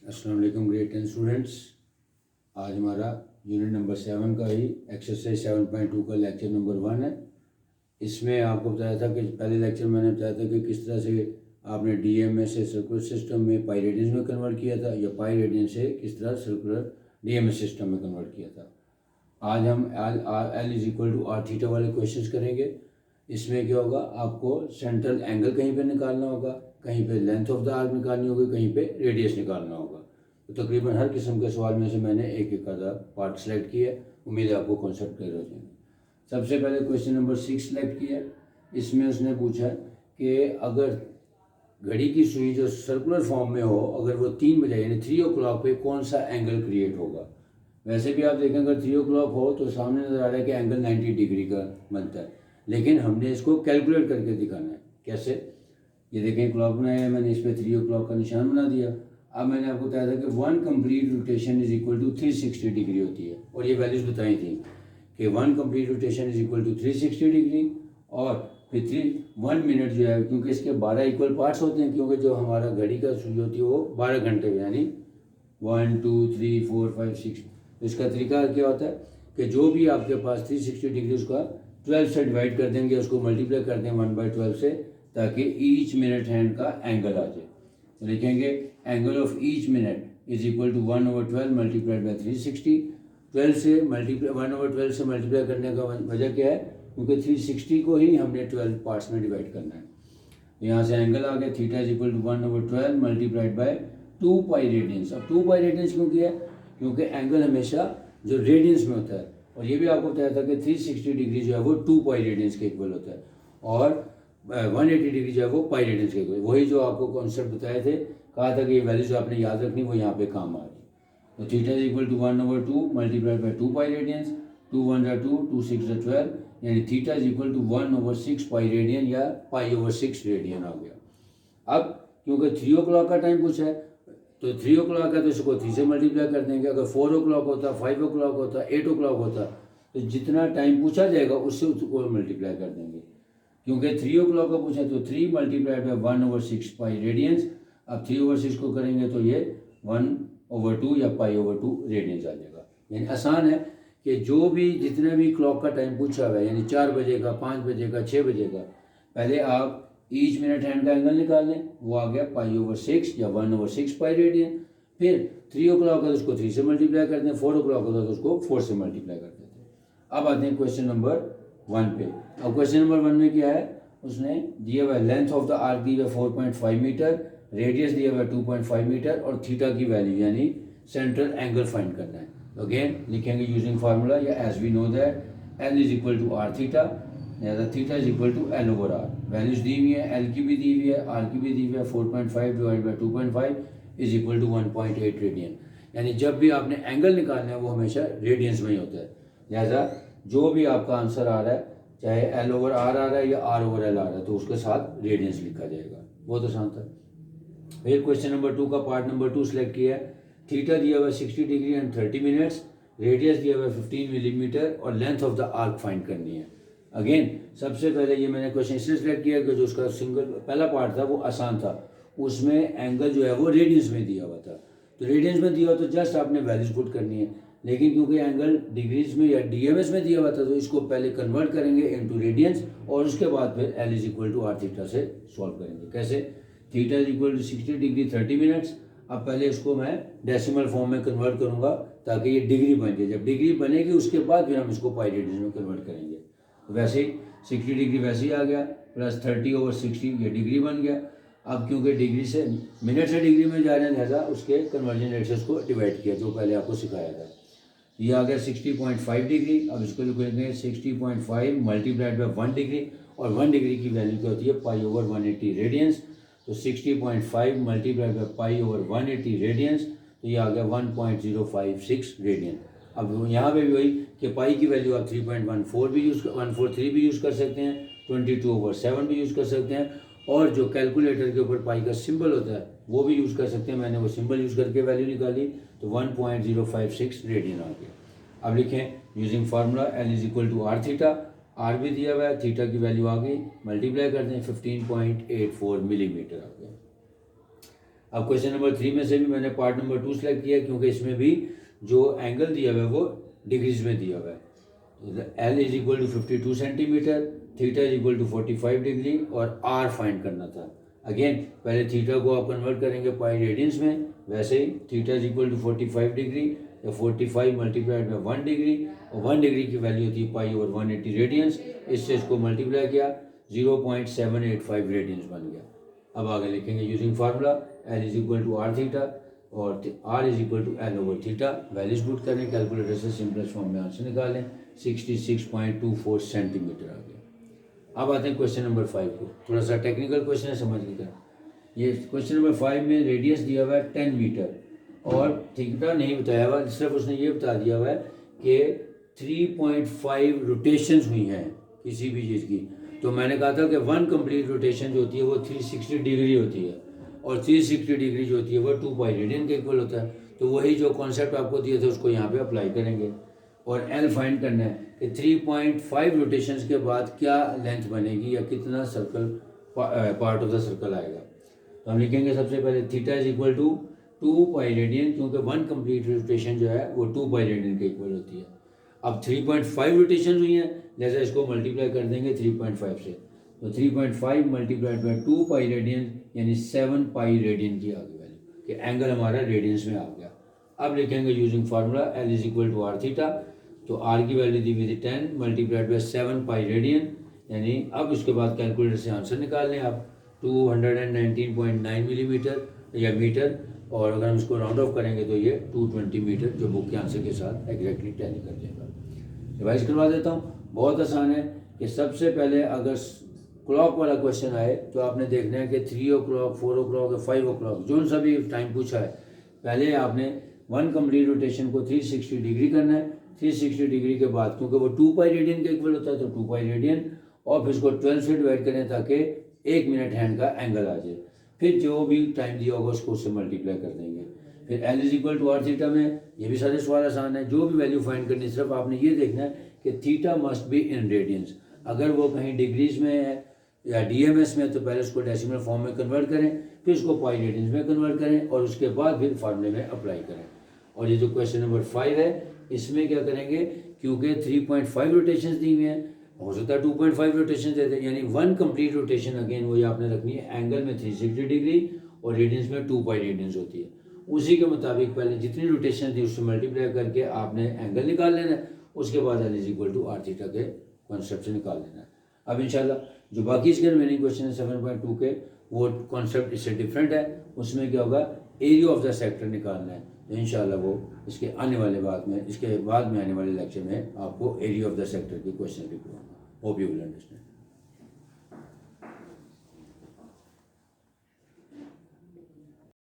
अस्सलाम वालेकुम grade 10 students. आज हमारा यूनिट नंबर 7 का ही एक्सरसाइज 7.2 का लेक्चर नंबर 1 है। इसमें आपको बताया था कि पहले लेक्चर मैंने बताया था कि किस तरह से आपने डीएमएस से सर्कुलर सिस्टम में पाई रेडियंस में कन्वर्ट किया था, या पाई रेडियंस से किस तरह सर्कुलर डीएमएस सिस्टम में कन्वर्ट किया था। आज हम L is equal to R theta वाले क्वेश्चंस करेंगे। इसमें क्या होगा, आपको सेंट्रल एंगल कहीं पे निकालना होगा, कहीं पे लेंथ ऑफ द आर्क निकालनी होगी, कहीं पे रेडियस निकालना होगा। तो तकरीबन हर किस्म के सवाल में से मैंने एक एक आधा पार्ट सेलेक्ट किया। उम्मीद है आपको कॉन्सेप्ट क्लियर हो जाएंगे। सबसे पहले क्वेश्चन नंबर 6 सेलेक्ट किया। इसमें उसने पूछा कि अगर घड़ी की सुई जो सर्कुलर फॉर्म में हो, अगर वो 3 बजे यानी 3 o'clock पे कौन सा एंगल क्रिएट होगा। वैसे भी आप देखें अगर 3 o'clock हो तो सामने नज़र आ रहा है कि एंगल 90 डिग्री का बनता है, लेकिन हमने इसको कैलकुलेट करके दिखाना है। कैसे, ये देखें क्लॉक बनाया है मैंने, इस पर 3 o'clock का निशान बना दिया। अब मैंने आपको बताया था कि 1 complete rotation is equal to 360 degree होती है, और ये वैल्यूज़ बताई थी कि 1 complete rotation is equal to 360 degree, और फिर 1 मिनट जो है, क्योंकि इसके 12 इक्वल पार्ट्स होते हैं, क्योंकि जो हमारा घड़ी का सुई होती है वो 12 घंटे में, यानी 1 2 3 4 5 6। तो इसका तरीका क्या होता है कि जो भी आपके पास 360 डिग्री उसका 12 से डिवाइड कर देंगे, उसको मल्टीप्लाई कर दें 1/12 से, ताकि ईच मिनट हैंड का एंगल आ जाए। तो लिखेंगे angle of each minute is equal to 1/12 multiplied by 360। 12 से मल्टीप्लाई 1/12 से मल्टीप्लाई करने का वजह क्या है, क्योंकि 360 को ही हमने 12 पार्ट्स में डिवाइड करना है। तो यहाँ से एंगल आ गया theta is equal to 1/12 multiplied by 2 pi radians. अब 2 पाई रेडियंस क्यों किया है, क्योंकि एंगल हमेशा जो रेडियंस में होता है, और ये भी आपको बताया था कि 360 डिग्री जो है वो 2 पाई रेडियंस के इक्वल होता है, और 180 डिग्री जो है वो पाई रेडियंस के इक्वल। वही जो आपको कॉन्सेप्ट बताए थे, कहा था कि ये वैल्यू जो आपने याद रखनी वो यहाँ पे काम आ रही है। तो theta is equal to 1/2 multiplied by 2 pi radians, 2 1 2 2 6 12, यानी theta is equal to 1/6 pi radian, या पाई/6 रेडियन आ गया। अब क्योंकि 3 o'clock का टाइम पूछा है, तो 3 o'clock है तो इसको 3 से मल्टीप्लाई कर देंगे। अगर 4 o'clock होता, 5 o'clock होता, 8 o'clock होता, तो जितना टाइम पूछा जाएगा उससे उसको मल्टीप्लाई कर देंगे। क्योंकि 3 o'clock का पूछा तो 3 मल्टीप्लाइड बाई 1/6 पाई रेडियंस। अब 3/6 को करेंगे तो ये 1/2 या पाई/2 रेडियंस आ जाएगा। यानी आसान है कि जो भी जितने भी क्लॉक का टाइम पूछा हुआ है, यानी 4 बजे का, 5 बजे का, 6 बजे का, पहले आप ईच मिनट हैंड का एंगल निकाल लें, वो आ गया पाई/6 या 1/6 पाई रेडियन। फिर 3 o'clock का तो उसको 3 से मल्टीप्लाई करते हैं, 4 o'clock होता तो उसको 4 से मल्टीप्लाई करते थे। अब आते हैं क्वेश्चन नंबर 1 पे। अब क्वेश्चन नंबर 1 में क्या है, उसने दिया हुआ लेंथ ऑफ द आर्क दी हुआ 4.5 मीटर, रेडियस दिया हुआ 2.5 मीटर, और थीटा की वैल्यू यानी सेंट्रल एंगल फाइंड करना है। तो अगेन लिखेंगे यूजिंग फार्मूला, या as we know that L is equal to R theta, या theta is equal to L over R. Values दी हुई है, एल की भी दी हुई है, आर की भी दी हुई है। 4.5 divide by 2.5 is equal to 1.8 radian. यानी जब भी आपने एंगल निकालना है वो हमेशा रेडियंस में ही होता है। लिहाजा जो भी आपका आंसर आ रहा है, चाहे एल ओवर आर आ रहा है या आर ओवर एल आ रहा है, तो उसके साथ रेडियंस लिखा जाएगा। बहुत आसान था। फिर क्वेश्चन नंबर 2 का पार्ट नंबर 2 सेलेक्ट किया है। थीटा दिया हुआ 60 डिग्री एंड 30 मिनट्स, रेडियस दिया हुआ 15 मिलीमीटर, और length of the arc find करनी है। अगेन सबसे पहले ये मैंने क्वेश्चन इसलिए सेलेक्ट किया कि जो उसका सिंगल पहला पार्ट था वो आसान था, उसमें एंगल जो है वो रेडियंस में दिया हुआ था। तो रेडियंस में दिया हुआ तो जस्ट आपने वैल्यूज पुट करनी है, लेकिन क्योंकि एंगल डिग्रीज में या डीएमएस में दिया हुआ था, तो इसको पहले कन्वर्ट करेंगे इनटू रेडियंस, और उसके बाद फिर L is equal to R theta से सॉल्व करेंगे। कैसे, theta is equal to 60 degree 30 minutes. अब पहले इसको मैं डेसिमल फॉर्म में कन्वर्ट करूंगा ताकि ये डिग्री बन जाए। जब डिग्री बनेगी उसके बाद फिर हम इसको पाई रेडियन में कन्वर्ट करेंगे। तो वैसे ही 60 डिग्री वैसे ही आ गया, प्लस 30/60 ये डिग्री बन गया। अब क्योंकि डिग्री से मिनट से डिग्री में जा रहे हैं, लिहाजा उसके कन्वर्जन रेट से उसको डिवाइड किया, जो पहले आपको सिखाया था। ये आ गया 60.5 डिग्री। अब इसको लिखेंगे 60.5 मल्टीप्लाइड बाई 1 डिग्री, और 1 डिग्री की वैल्यू क्या होती है, पाई/180 रेडियंस। तो 60.5 मल्टीप्लाइड बाई पाई/180 रेडियंस, तो ये आ गया 1.056 रेडियन। अब यहाँ पे भी वही कि पाई की वैल्यू आप 3.14 भी 143 भी यूज़ कर सकते हैं, 22/7 भी यूज़ कर सकते हैं, और जो कैलकुलेटर के ऊपर पाई का सिंबल होता है वो भी यूज़ कर सकते हैं। मैंने वो सिंबल यूज़ करके वैल्यू निकाली, तो 1.056 रेडियन आ गया। अब लिखें using formula, L is equal to R theta, R भी दिया हुआ है, थीटा की वैल्यू आ गई, मल्टीप्लाई करते हैं 15.84 मिलीमीटर आ गया। अब क्वेश्चन नंबर 3 में से भी मैंने पार्ट नंबर 2 सेलेक्ट किया क्योंकि इसमें भी जो एंगल दिया हुआ है वो डिग्रीज में दिया हुआ है। L is equal to 52 centimetre, theta is equal to 45 degree और R फाइंड करना था। अगेन पहले थीटा को आप कन्वर्ट करेंगे पाई रेडियंस में, वैसे ही theta is equal to 45 degree या 45 मल्टीप्लाइड में 1 डिग्री, और 1 डिग्री की वैल्यू होती है पाई ओवर 180 रेडियंस। इससे इसको मल्टीप्लाई किया 0.785 रेडियंस बन गया। अब आगे लिखेंगे using formula L is equal to R theta और R is equal to L over theta. Values put करें, कैलकुलेटर से सिंपलेस्ट फॉर्म में आंसर निकालें, 66.24 सेंटीमीटर आ गया। अब आते हैं क्वेश्चन नंबर 5 को, थोड़ा सा टेक्निकल क्वेश्चन है, समझ लीजिएगा। ये क्वेश्चन नंबर 5 में रेडियस दिया हुआ है 10 मीटर और थीटा नहीं बताया हुआ, सिर्फ उसने ये बता दिया हुआ है कि 3.5 रोटेशंस हुई हैं किसी भी चीज़ की। तो मैंने कहा था कि 1 कंप्लीट रोटेशन जो होती है वो 360 डिग्री होती है और 360 डिग्री जो होती है वो 2 पाई रेडियन के इक्वल होता है। तो वही जो कॉन्सेप्ट आपको दिए थे उसको यहाँ पे अप्लाई करेंगे और L फाइंड करना है कि 3.5 रोटेशंस के बाद क्या लेंथ बनेगी या कितना circle part of the circle आएगा। तो हम लिखेंगे सबसे पहले theta is equal to 2 pi radian, क्योंकि 1 कंप्लीट रोटेशन जो है वो 2 पाई रेडियन के इक्वल होती है। अब 3.5 रोटेशन हुई हैं, जैसे इसको मल्टीप्लाई कर देंगे 3.5 से, तो 3.5 मल्टीप्लाइड बाई 2 पाई रेडियन यानी 7 पाई रेडियन की आ गई वैल्यू कि एंगल हमारा रेडियंस में आ गया। अब लिखेंगे using formula L is equal to R theta, तो R की वैल्यू दी हुई थी 10 मल्टीप्लाइड बाई 7 पाई रेडियन, यानी अब उसके बाद कैलकुलेटर से आंसर निकाल लें आप 219.9 मिलीमीटर या मीटर, और अगर हम इसको राउंड ऑफ करेंगे तो ये 220 मीटर जो बुक के आंसर के साथ एग्जैक्टली टैली कर देगा। रिवाइज करवा देता हूँ, बहुत आसान है कि सबसे पहले अगर क्लॉक वाला क्वेश्चन आए तो आपने देखना है कि 3 o'clock 4 o'clock या 5 o'clock जो सा भी टाइम पूछा है, पहले आपने 1 कंप्लीट रोटेशन को 360 डिग्री करना है। 360 डिग्री के बाद क्योंकि वो 2 पाई रेडियन के इक्वल होता है तो 2 पाई रेडियन, और फिर इसको 12 से डिवाइड करें ताकि 1 मिनट हैंड का एंगल आ जाए। फिर जो भी टाइम दिया होगा उसको उससे मल्टीप्लाई कर देंगे। फिर L is equal to R theta में ये भी सारे सवाल आसान है, जो भी वैल्यू फाइंड करनी, सिर्फ आपने ये देखना है कि theta must be in radiance. अगर वो कहीं डिग्रीज में है या DMS में तो पहले उसको डेसिमल फॉर्म में कन्वर्ट करें, फिर उसको पाई रेडियंस में कन्वर्ट करें और उसके बाद फिर फार्मूले में अप्लाई करें। और ये जो क्वेश्चन नंबर 5 है इसमें क्या करेंगे, क्योंकि 3.5 रोटेशंस दी हुई हैं, हो सकता है 2.5 रोटेशन देते हैं, यानी 1 कंप्लीट रोटेशन अगेन वही आपने रखनी है, एंगल में 360 डिग्री और रेडियंस में 2 पाई रेडियंस होती है। उसी के मुताबिक पहले जितनी रोटेशन थी उससे मल्टीप्लाई करके आपने एंगल निकाल लेना है, उसके बाद L is equal to R theta के कॉन्सेप्ट से निकाल लेना है। अब इंशाल्लाह जो बाकी इसके रिमेनिंग क्वेश्चन है 7.2 के, वो कॉन्सेप्ट इससे डिफरेंट है, उसमें क्या होगा एरिया ऑफ द सेक्टर निकालना है। तो इंशाल्लाह वो इसके आने वाले इसके बाद में आने वाले लेक्चर में आपको एरिया ऑफ द सेक्टर के क्वेश्चन भी करवाऊंगा। Hope you will understand.